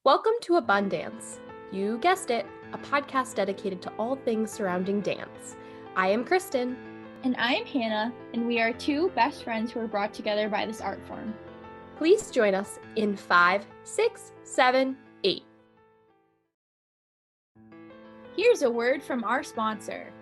Welcome to Abundance. You guessed it, a podcast dedicated to all things surrounding dance. I am Kristen. And I am Hannah, and we are two best friends who are brought together by this art form. Please join us in 5, 6, 7, 8. Here's a word from our sponsor.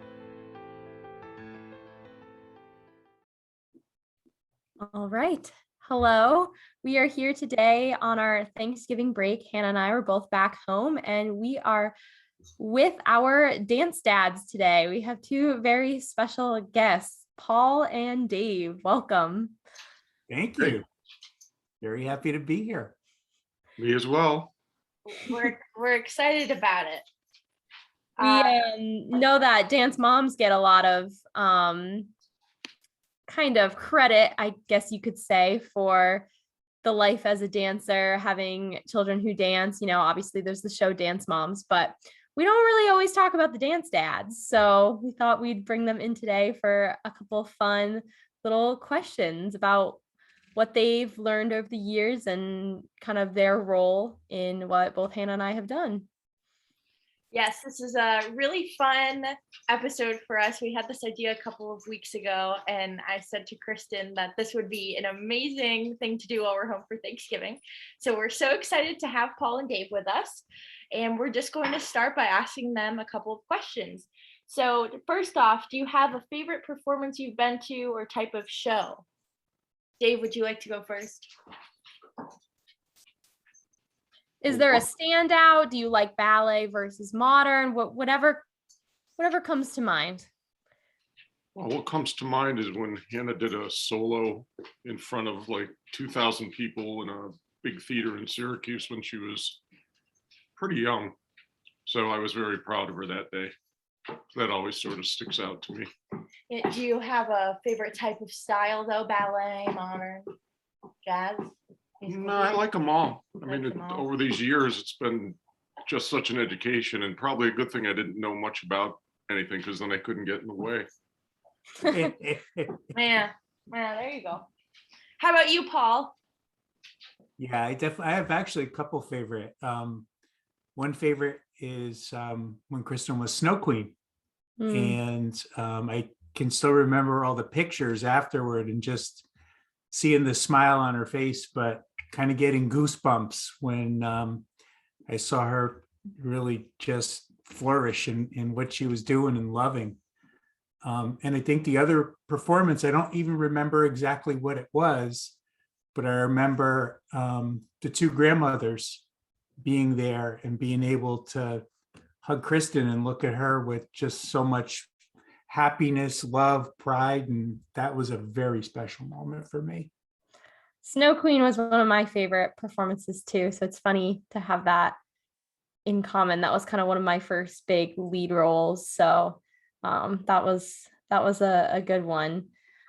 All right. Hello. We are here today on our Thanksgiving break. Hannah and I were both back home, and we are with our dance dads today. We have two very special guests, Paul and Dave. Welcome. Thank you. Very happy to be here. Me as well. We're excited about it. We know that dance moms get a lot of kind of credit, I guess you could say, for the life as a dancer, having children who dance. You know, obviously there's the show Dance Moms, but we don't really always talk about the dance dads. So we thought we'd bring them in today for a couple of fun little questions about what they've learned over the years and kind of their role in what both Hannah and I have done. Yes, this is a really fun episode for us. We had this idea a couple of weeks ago, and I said to Kristen that this would be an amazing thing to do while we're home for Thanksgiving. So we're so excited to have Paul and Dave with us, and we're just going to start by asking them a couple of questions. So first off, do you have a favorite performance you've been to or type of show? Dave, would you like to go first? Is there a standout? Do you like ballet versus modern? Whatever comes to mind. Well, what comes to mind is when Hannah did a solo in front of like 2,000 people in a big theater in Syracuse when she was pretty young. So I was very proud of her that day. That always sort of sticks out to me. Do you have a favorite type of style though? Ballet, modern, jazz? No, I like them all. I mean, over these years, it's been just such an education, and probably a good thing I didn't know much about anything, because then I couldn't get in the way. Yeah, there you go. How about you, Paul? Yeah, I have actually a couple favorite. One favorite is when Kristen was Snow Queen. And I can still remember all the pictures afterward and just seeing the smile on her face, but kind of getting goosebumps when I saw her really just flourish in what she was doing and loving. And I think the other performance, I don't even remember exactly what it was, but I remember the two grandmothers being there and being able to hug Kristen and look at her with just so much happiness, love, pride, and that was a very special moment for me. Snow Queen was one of my favorite performances too, so it's funny to have that in common. That was kind of one of my first big lead roles, so that was a good one.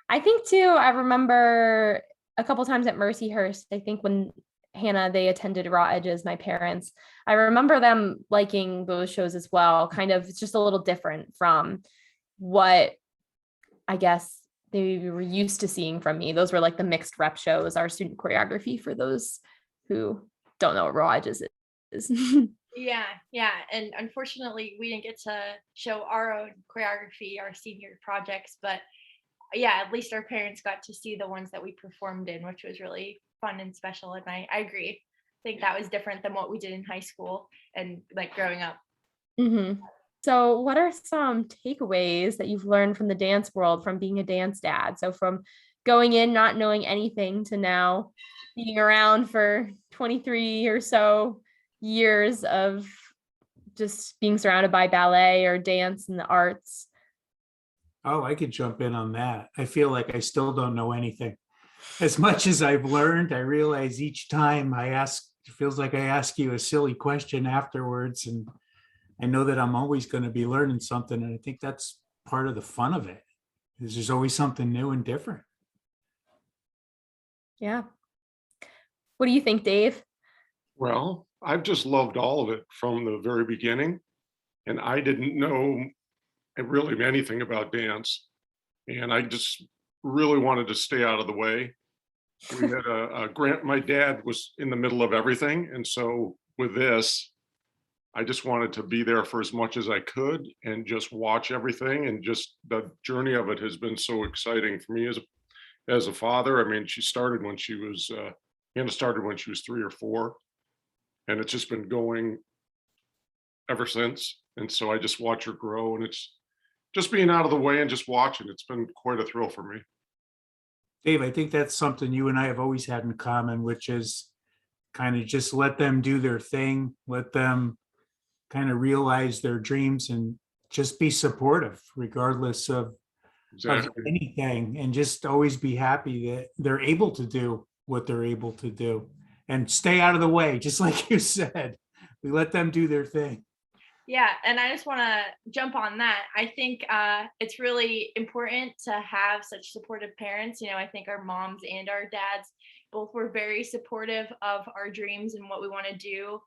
I think too, I remember a couple times at Mercyhurst, I think when Hannah, they attended Raw Edges, my parents, I remember them liking those shows as well. Kind of, it's just a little different from what I guess they were used to seeing from me. Those were like the mixed rep shows, our student choreography, for those who don't know what Raw Edges is. Yeah. And unfortunately, we didn't get to show our own choreography, our senior projects, but yeah, at least our parents got to see the ones that we performed in, which was really fun and special. And I agree. I think that was different than what we did in high school and like growing up. Mm-hmm. So what are some takeaways that you've learned from the dance world from being a dance dad? So from going in, not knowing anything, to now being around for 23 or so years of just being surrounded by ballet or dance and the arts. Oh, I could jump in on that. I feel like I still don't know anything. As much as I've learned, I realize each time it feels like I ask you a silly question afterwards, and I know that I'm always going to be learning something. And I think that's part of the fun of it, is there's always something new and different. Yeah. What do you think, Dave? Well, I've just loved all of it from the very beginning, and I didn't know really anything about dance, and I just really wanted to stay out of the way. We had a grant. My dad was in the middle of everything, and so with this, I just wanted to be there for as much as I could and just watch everything. And just the journey of it has been so exciting for me as a father. I mean, Hannah started when she was 3 or 4, and it's just been going ever since. And so I just watch her grow, and it's just being out of the way and just watching. It's been quite a thrill for me. Dave, I think that's something you and I have always had in common, which is kind of just let them do their thing, let them kind of realize their dreams, and just be supportive regardless of Exactly. anything, and just always be happy that they're able to do what they're able to do and stay out of the way. Just like you said, we let them do their thing. Yeah, and I just want to jump on that. I think it's really important to have such supportive parents. You know, I think our moms and our dads both were very supportive of our dreams and what we want to do.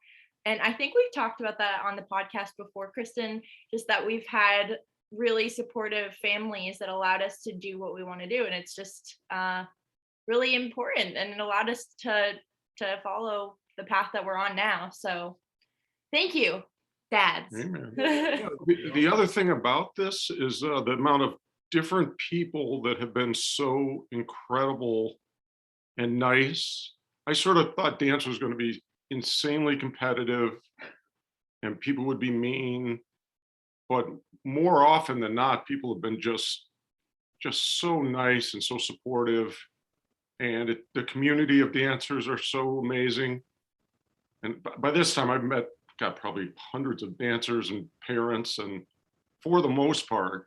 And I think we've talked about that on the podcast before, Kristen, just that we've had really supportive families that allowed us to do what we want to do. And it's just really important, and it allowed us to follow the path that we're on now. So thank you, dads. Amen. The other thing about this is the amount of different people that have been so incredible and nice. I sort of thought dance was going to be insanely competitive and people would be mean, but more often than not, people have been just so nice and so supportive. And the community of dancers are so amazing. And by this time, I've got probably hundreds of dancers and parents, and for the most part,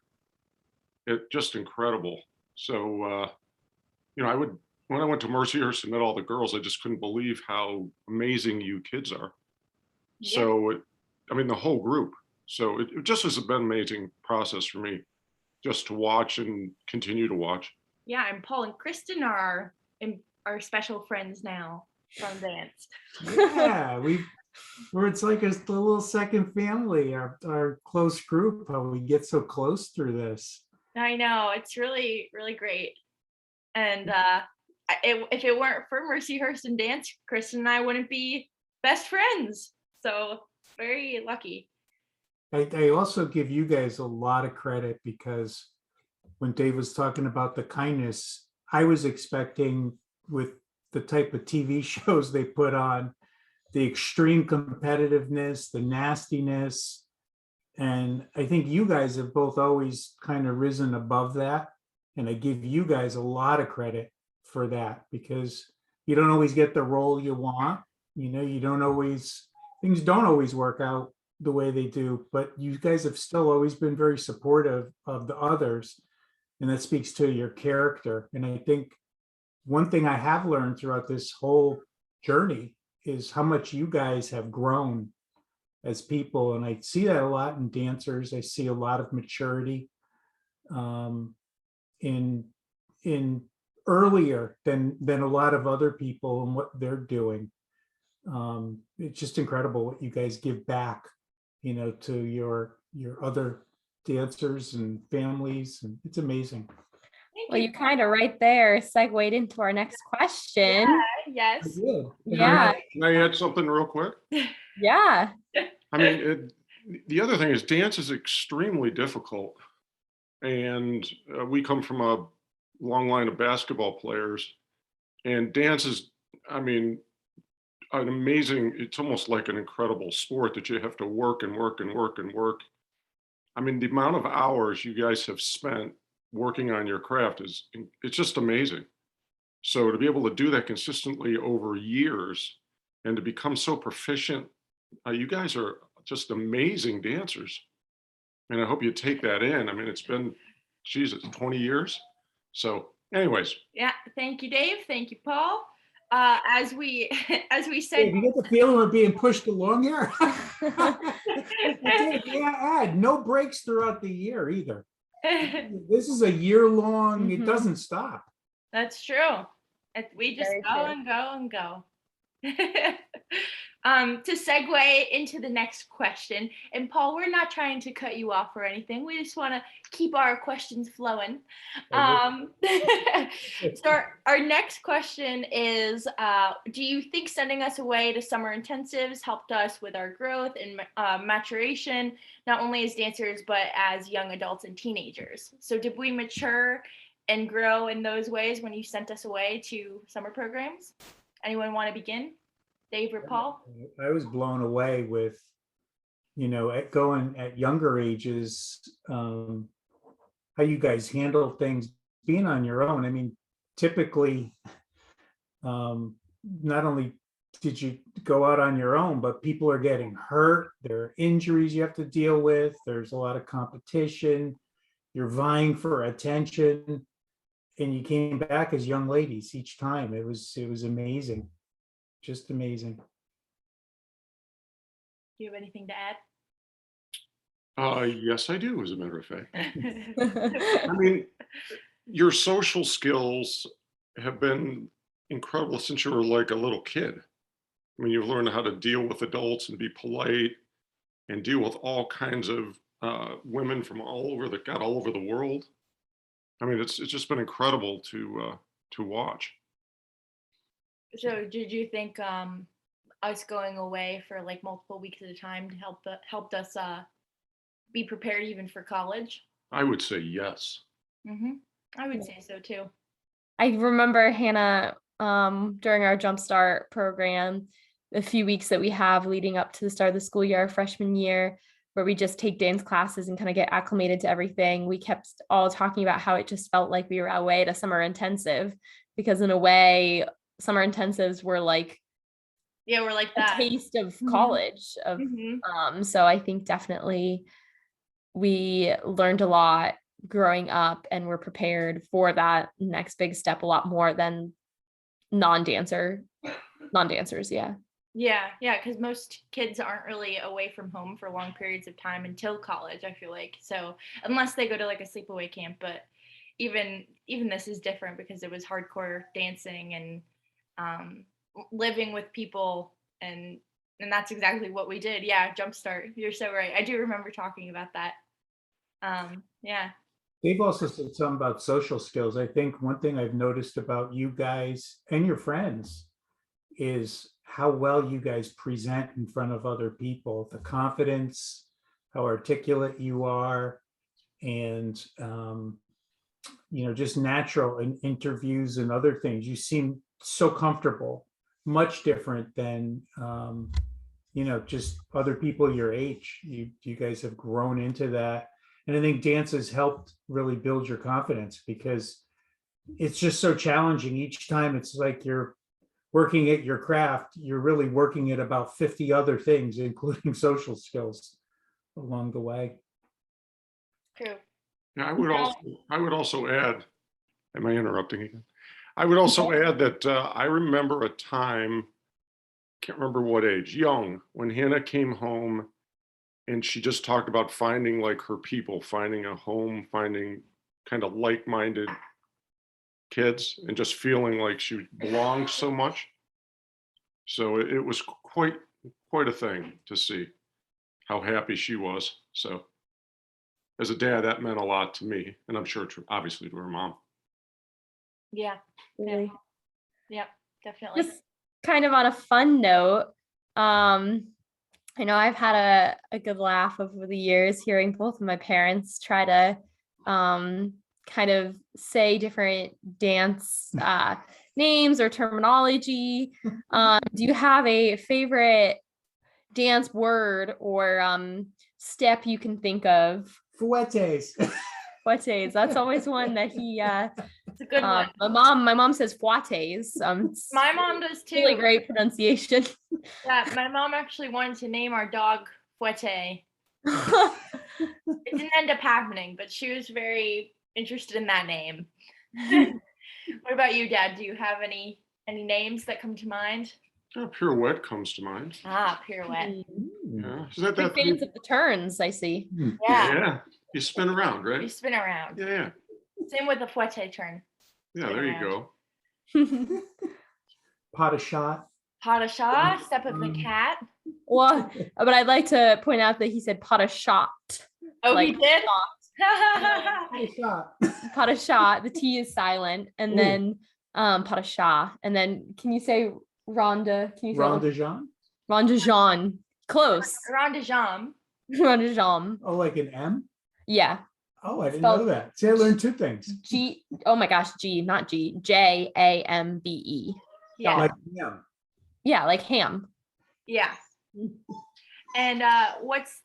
it's just incredible. So, when I went to Mercyhurst and met all the girls, I just couldn't believe how amazing you kids are. Yeah. So, the whole group. So it just has been an amazing process for me, just to watch and continue to watch. Yeah, and Paul and Kristen are our special friends now from dance. Yeah, it's like a little second family, our close group, how we get so close through this. I know, it's really, really great. And if it weren't for Mercyhurst and dance, Kristen and I wouldn't be best friends. So very lucky. I also give you guys a lot of credit, because when Dave was talking about the kindness, I was expecting, with the type of TV shows they put on, the extreme competitiveness, the nastiness. And I think you guys have both always kind of risen above that. And I give you guys a lot of credit for that, because you don't always get the role you want. Things don't always work out the way they do, but you guys have still always been very supportive of the others. And that speaks to your character. And I think one thing I have learned throughout this whole journey is how much you guys have grown as people. And I see that a lot in dancers. I see a lot of maturity in earlier than a lot of other people and what they're doing. It's just incredible what you guys give back, to your other dancers and families, and it's amazing. Well, you kind of right there segued into our next question. Yes. Yeah. Can I add something real quick? Yeah. The other thing is, dance is extremely difficult. And we come from a long line of basketball players, and dance is, an amazing, it's almost like an incredible sport that you have to work and work and work and work. The amount of hours you guys have spent working on your craft it's just amazing. So to be able to do that consistently over years and to become so proficient, you guys are just amazing dancers. And I hope you take that in. It's been, 20 years. So anyways. Yeah. Thank you, Dave. Thank you, Paul. As we said, Hey, you get the feeling we're being pushed along here. Add no breaks throughout the year either. This is a year-long. It doesn't stop. That's true. We just Very go true. and go and go. To segue into the next question, and Paul, we're not trying to cut you off or anything. We just want to keep our questions flowing. So our next question is, do you think sending us away to summer intensives helped us with our growth and maturation, not only as dancers, but as young adults and teenagers? So did we mature and grow in those ways when you sent us away to summer programs? Anyone want to begin? Dave or Paul? I was blown away with, going at younger ages, how you guys handle things being on your own. I mean, typically, not only did you go out on your own, but people are getting hurt. There are injuries you have to deal with. There's a lot of competition. You're vying for attention. And you came back as young ladies each time. It was amazing. Just amazing. Do you have anything to add? Yes, I do, as a matter of fact. I mean, your social skills have been incredible since you were like a little kid. I mean, you've learned how to deal with adults and be polite and deal with all kinds of women from all over the world. I mean, it's just been incredible to watch. So did you think us going away for like multiple weeks at a time to helped us be prepared even for college? I would say yes. I would say so too. I remember Hannah, during our Jumpstart program, a few weeks that we have leading up to the start of the school year, our freshman year, where we just take dance classes and kind of get acclimated to everything. We kept all talking about how it just felt like we were away at a summer intensive, because in a way, summer intensives were like, we're like a that taste of college. So I think definitely we learned a lot growing up and we're prepared for that next big step a lot more than non-dancers. Yeah, because most kids aren't really away from home for long periods of time until college, I feel like. So unless they go to like a sleepaway camp, but even this is different because it was hardcore dancing and living with people, and that's exactly what we did. Yeah, Jumpstart. You're so right. I do remember talking about that. Yeah. They've also said something about social skills. I think one thing I've noticed about you guys and your friends is how well you guys present in front of other people, the confidence, how articulate you are, and just natural in interviews and other things. You seem so comfortable, much different than just other people your age. You guys have grown into that. And I think dance has helped really build your confidence, because it's just so challenging each time. It's like you're working at your craft, you're really working at about 50 other things, including social skills along the way. True. Yeah, I would also add, am I interrupting again? I would also add that I remember a time, can't remember what age, young, when Hannah came home and she just talked about finding like her people, finding a home, finding kind of like-minded kids, and just feeling like she belonged so much. So it was quite a thing to see how happy she was. So as a dad, that meant a lot to me, and I'm sure obviously to her mom. Yeah. Really. Yeah, definitely. Just kind of on a fun note, I know I've had a good laugh over the years hearing both of my parents try to kind of say different dance names or terminology. Do you have a favorite dance word or step you can think of? Fouettes. Fouettes. That's always one that he It's a good one. My mom says fouettes. My mom does too. Really great pronunciation. Yeah, my mom actually wanted to name our dog Fouette. It didn't end up happening, but she was very interested in that name. What about you, Dad? Do you have any names that come to mind? Pirouette comes to mind. Pirouette. Yeah. Is that Big fans of the turns, I see. Yeah. You spin around, right? You spin around. Yeah. Same with the Fouette turn. Yeah, there you go. Pot of shot. Padasha, step of the cat. Well, but I'd like to point out that he said pot of shot. Oh, Like he did? pot of shot. The T is silent. And Ooh. then pot of shah. And then can you say Rhonda? Can you say Rhonda Jean? Rhonda Jean? Close. Rhonda Jean. Rhonda Jean. Oh, like an M? Yeah. Oh, I didn't Spelled know that. See, I learned two things. G. Oh my gosh, G, not G. Jambe. Yeah. Like, yeah. Yeah, like ham. Yeah. And what's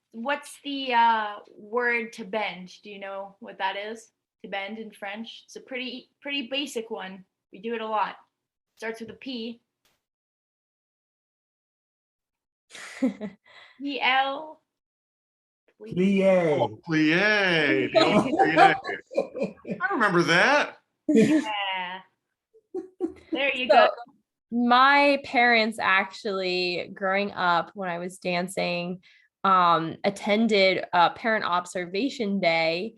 the word to bend? Do you know what that is? To bend in French? It's a pretty basic one. We do it a lot. Starts with a P. E-L. Plie. Oh, plie. The old plie. I remember that. Yeah. There you So, go. my parents actually, growing up when I was dancing, attended a parent observation day,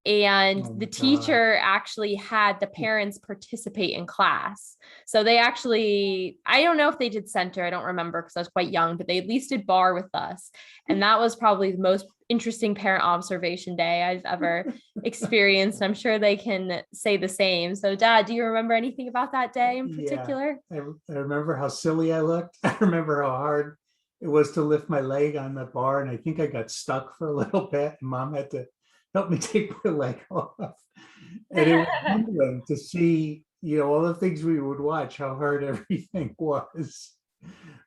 and Oh my the God. teacher actually had the parents participate in class. So they actually, I don't know if they did center, I don't remember because I was quite young, but they at least did bar with us. And that was probably the most interesting parent observation day I've ever experienced. I'm sure they can say the same. So Dad, do you remember anything about that day in particular? I remember how silly I looked. I remember how hard it was to lift my leg on the bar, and I think I got stuck for a little bit, and Mom had to help me take my leg off. And it was humbling to see, all the things we would watch, how hard everything was.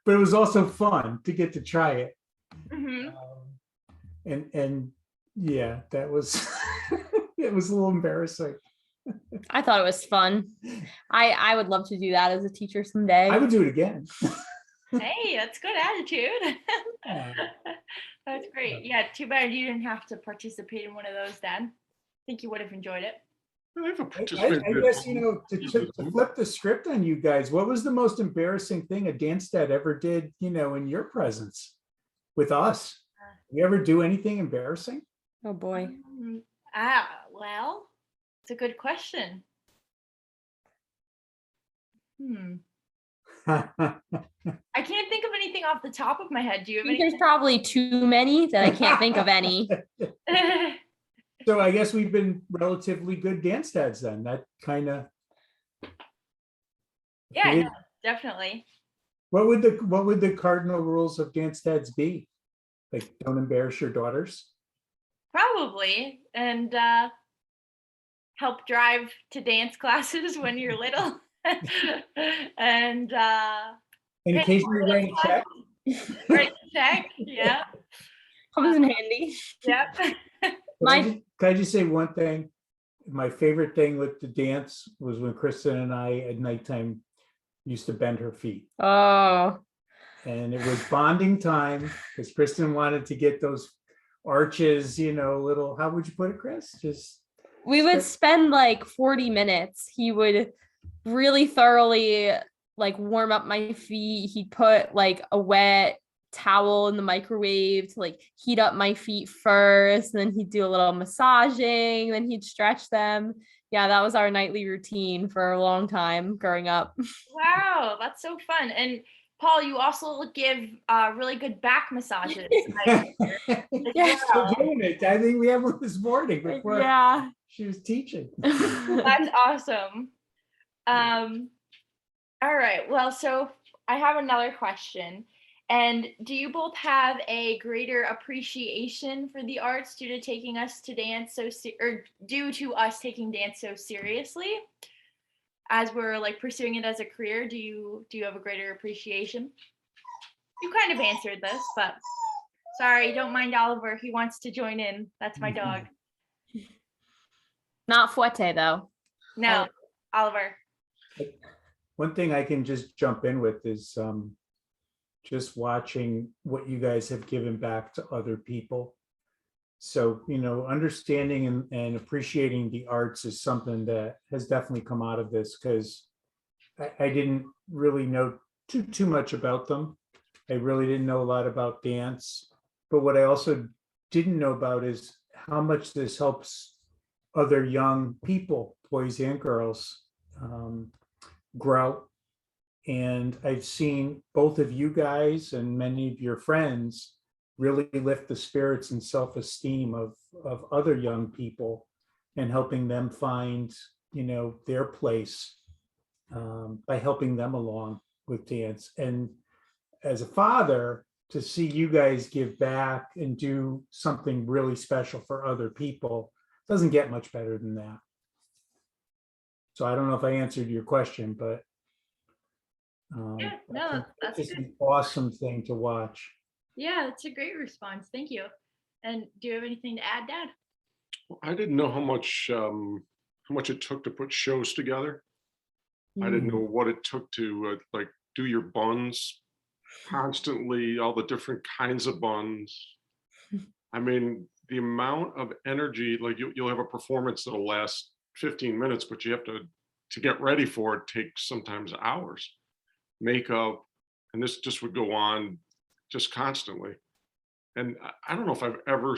But it was also fun to get to try it. Mm-hmm. And yeah, that was it was a little embarrassing. I thought it was fun. I would love to do that as a teacher someday. I would do it again. Hey, that's good attitude. That's great. Yeah, too bad you didn't have to participate in one of those, Dad. I think you would have enjoyed it. I guess, to flip the script on you guys, what was the most embarrassing thing a dance dad ever did, in your presence with us? You ever do anything embarrassing? Oh boy. Well, it's a good question. I can't think of anything off the top of my head. Do you have anything? There's probably too many that I can't think of any. So I guess we've been relatively good dance dads then. That kind of. Yeah, no, definitely. What would the cardinal rules of dance dads be? Like, don't embarrass your daughters? Probably. And help drive to dance classes when you're little. And occasionally write a check. Write a check, yeah. Comes in handy. Yep. Can I just say one thing? My favorite thing with the dance was when Kristen and I at nighttime used to bend her feet. Oh. And it was bonding time because Kristen wanted to get those arches, little, how would you put it, Chris? We would spend like 40 minutes. He would really thoroughly warm up my feet. He'd put like a wet towel in the microwave to heat up my feet first, and then he'd do a little massaging, then he'd stretch them. Yeah, that was our nightly routine for a long time growing up. Wow, that's so fun. And Paul, you also give really good back massages. Yeah, still doing it. I think we have one this morning before she was teaching. That's awesome. All right, well, so I have another question. And do you both have a greater appreciation for the arts due to taking us to dance due to us taking dance so seriously? As we're pursuing it as a career, do you have a greater appreciation? You kind of answered this, but sorry, don't mind Oliver. He wants to join in. That's my dog. Not Fuerte though. No, Oliver. One thing I can just jump in with is just watching what you guys have given back to other people. So, understanding and appreciating the arts is something that has definitely come out of this, because I didn't really know too much about them. I really didn't know a lot about dance. But what I also didn't know about is how much this helps other young people, boys and girls, grow And I've seen both of you guys and many of your friends really lift the spirits and self-esteem of other young people and helping them find, their place by helping them along with dance. And as a father, to see you guys give back and do something really special for other people doesn't get much better than that. So I don't know if I answered your question, but Yeah, no, that's it's good. an awesome thing to watch. Yeah, that's a great response. Thank you. And do you have anything to add, Dad? I didn't know how much it took to put shows together. I didn't know what it took to like do your buns constantly, all the different kinds of buns. I mean, the amount of energy, like you'll have a performance that'll last 15 minutes, but you have to get ready for it takes sometimes hours. Makeup, and this just would go on just constantly. And I don't know if I ever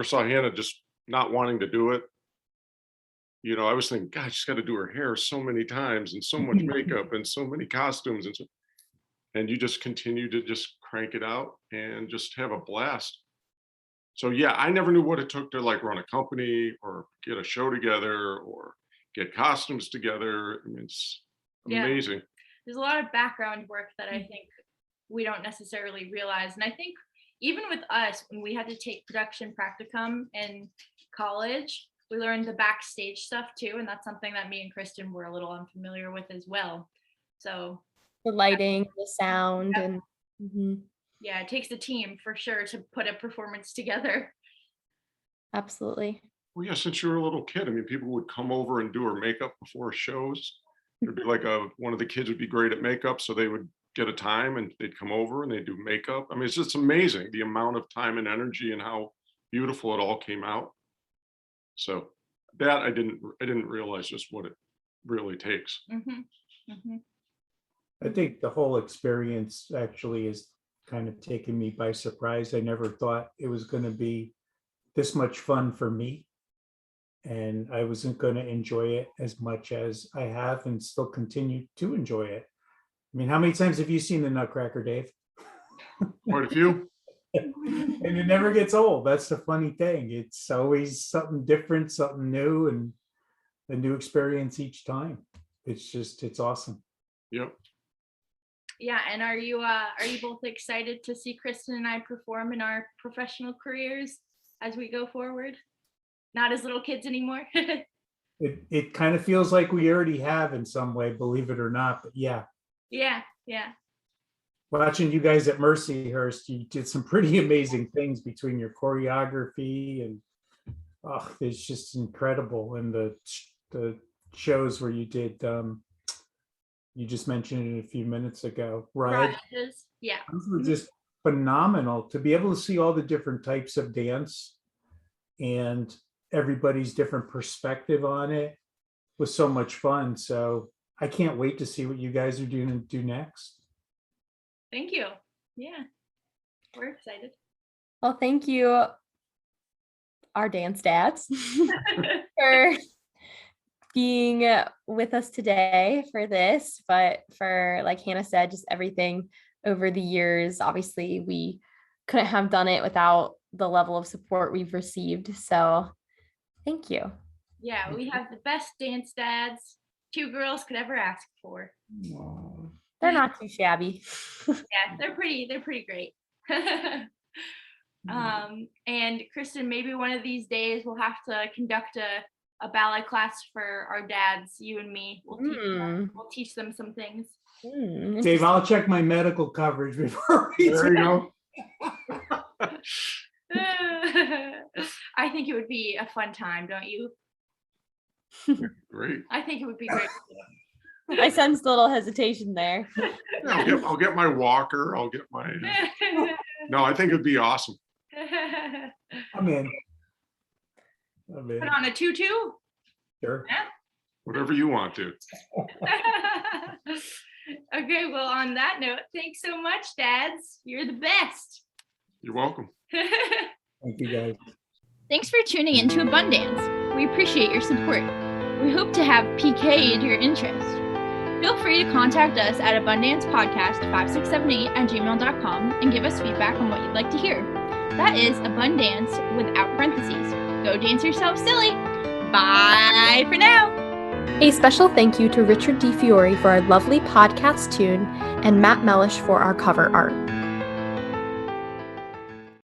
saw Hannah just not wanting to do it. I was thinking, God, she's got to do her hair so many times and so much makeup and so many costumes and you just continue to just crank it out and just have a blast. So yeah, I never knew what it took to like run a company or get a show together or get costumes together. I mean, it's amazing. There's a lot of background work that I think we don't necessarily realize. And I think even with us, when we had to take production practicum in college, we learned the backstage stuff too. And that's something that me and Kristen were a little unfamiliar with as well. So the lighting, the sound, and yeah, it takes a team for sure to put a performance together. Absolutely. Well, yeah, since you were a little kid, I mean, people would come over and do her makeup before shows. There'd be like one of the kids would be great at makeup, so they would get a time and they'd come over and they'd do makeup. I mean, it's just amazing the amount of time and energy and how beautiful it all came out. So that I didn't realize just what it really takes. I think the whole experience actually is kind of taken me by surprise. I never thought it was going to be this much fun for me. And I wasn't going to enjoy it as much as I have and still continue to enjoy it. I mean, how many times have you seen the Nutcracker, Dave? Quite a few. And it never gets old. That's the funny thing. It's always something different, something new, and a new experience each time. It's awesome. Yep. Yeah, and are you both excited to see Kristen and I perform in our professional careers as we go forward? Not as little kids anymore. It kind of feels like we already have in some way, believe it or not. But yeah. Yeah. Watching you guys at Mercyhurst, you did some pretty amazing things between your choreography and it's just incredible. And the shows where you did you just mentioned it a few minutes ago, right? Yeah. Those were just phenomenal to be able to see all the different types of dance and everybody's different perspective on it was so much fun. So I can't wait to see what you guys are doing and do next. Thank you. Yeah, we're excited. Well, thank you, our dance dads, for being with us today for this, but for, like Hannah said, just everything over the years. Obviously, we couldn't have done it without the level of support we've received. So thank you. Yeah, we have the best dance dads 2 girls could ever ask for. Wow. They're not too shabby. Yeah, they're pretty great. And Kristen, maybe one of these days we'll have to conduct a ballet class for our dads, you and me. We'll teach them some things. Dave, I'll check my medical coverage before we There you go. I think it would be a fun time, don't you? Great. I think it would be great. I sensed a little hesitation there. Yeah, I'll get my walker. I'll get my. No, I think it'd be awesome. I'm in. Put on a tutu. Sure. Yeah. Whatever you want to. Okay, well, on that note, thanks so much, dads. You're the best. You're welcome. Thank you, guys. Thanks for tuning into Abun Dance. We appreciate your support. We hope to have PK'd your interest. Feel free to contact us at abundancepodcast5678@gmail.com and give us feedback on what you'd like to hear. That is abundance without parentheses. Go dance yourself silly. Bye for now. A special thank you to Richard D. Fiore for our lovely podcast tune and Matt Mellish for our cover art.